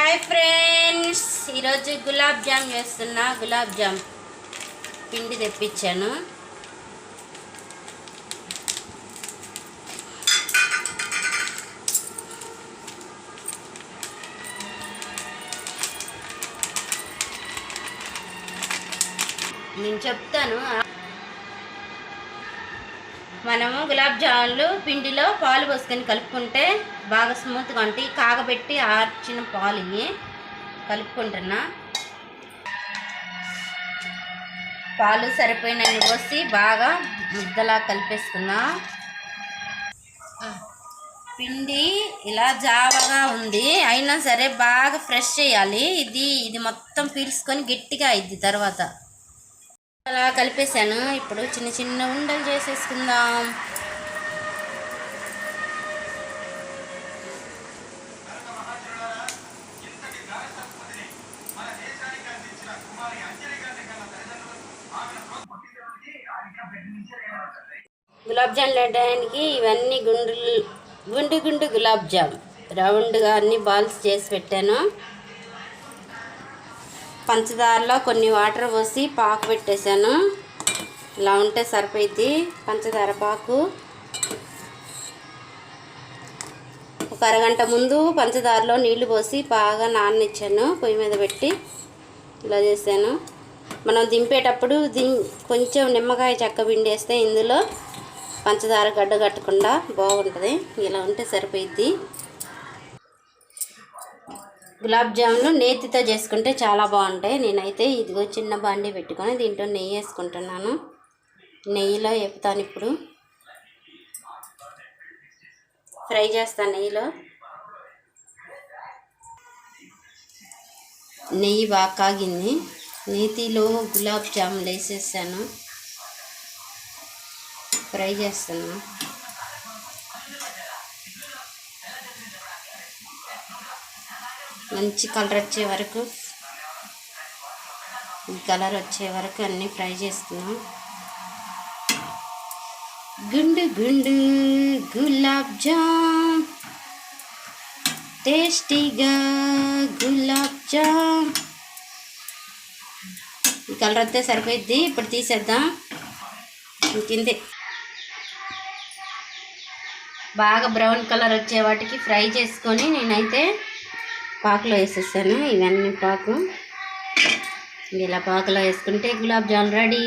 Hi friends, ఈరోజు గులాబ్ జామ్ చేస్తున్నా. గులాబ్ జామ్ పిండి తెప్పించాను. నేను చెప్తాను. మనము గులాబ్ జాములు పిండిలో పాలు పోసుకొని కలుపుకుంటే బాగా స్మూత్గా ఉంటాయి. కాగబెట్టి ఆర్చిన పాలు కలుపుకుంటున్నా. పాలు సరిపోయినన్ని పోసి బాగా ముద్దలా కలిపేసుకున్నా. పిండి ఇలా జావగా ఉంది, అయినా సరే బాగా ఫ్రెష్ చేయాలి. ఇది మొత్తం పీల్చుకొని గట్టిగా అయింది. తర్వాత అలా కలిపేసాను. ఇప్పుడు చిన్న చిన్న ఉండలు చేసేసుకుందాం. గులాబ్ జామ్ వేయడానికి ఇవన్నీ గుండు గులాబ్ జామ్ రౌండ్గా అన్ని బాల్స్ చేసి పెట్టాను. పంచదారలో కొన్ని వాటర్ పోసి పాకు పెట్టేశాను. ఇలా ఉంటే సరిపోయింది పంచదార పాకు. ఒక అరగంట ముందు పంచదారలో నీళ్లు పోసి బాగా నాననిచ్చాను. పొయ్యి మీద పెట్టి ఇలా చేశాను. మనం దింపేటప్పుడు కొంచెం నిమ్మకాయ చెక్క పిండేస్తే ఇందులో పంచదార గడ్డ కట్టకుండా బాగుంటుంది. ఇలా ఉంటే సరిపోయిద్ది. గులాబ్ జాములు నేతితో చేసుకుంటే చాలా బాగుంటాయి. నేనైతే ఇదిగో చిన్న బాండీ పెట్టుకొని దీంట్లో నెయ్యి వేసుకుంటున్నాను. నెయ్యిలో వేపుతాను. ఇప్పుడు ఫ్రై చేస్తాను నెయ్యిలో. నెయ్యి బాగా కాగింది. నేతిలో గులాబ్ జాములు వేసేసాను. ఫ్రై చేస్తున్నాను. మంచి కలర్ వచ్చే వరకు, ఈ కలర్ వచ్చే వరకు అన్నీ ఫ్రై చేసుకున్నాం. గుండు గులాబ్ జామ్, టేస్టీగా గులాబ్ జామ్. ఈ కలర్ వస్తే సరిపోయిద్ది. ఇప్పుడు తీసేద్దాం. ఇంకింది బాగా బ్రౌన్ కలర్ వచ్చే వాటికి ఫ్రై చేసుకొని నేనైతే పాకులో వేసేసాను. ఇవన్నీ పాకు ఇలా పాకులో వేసుకుంటే గులాబ్ జామ్ రెడీ.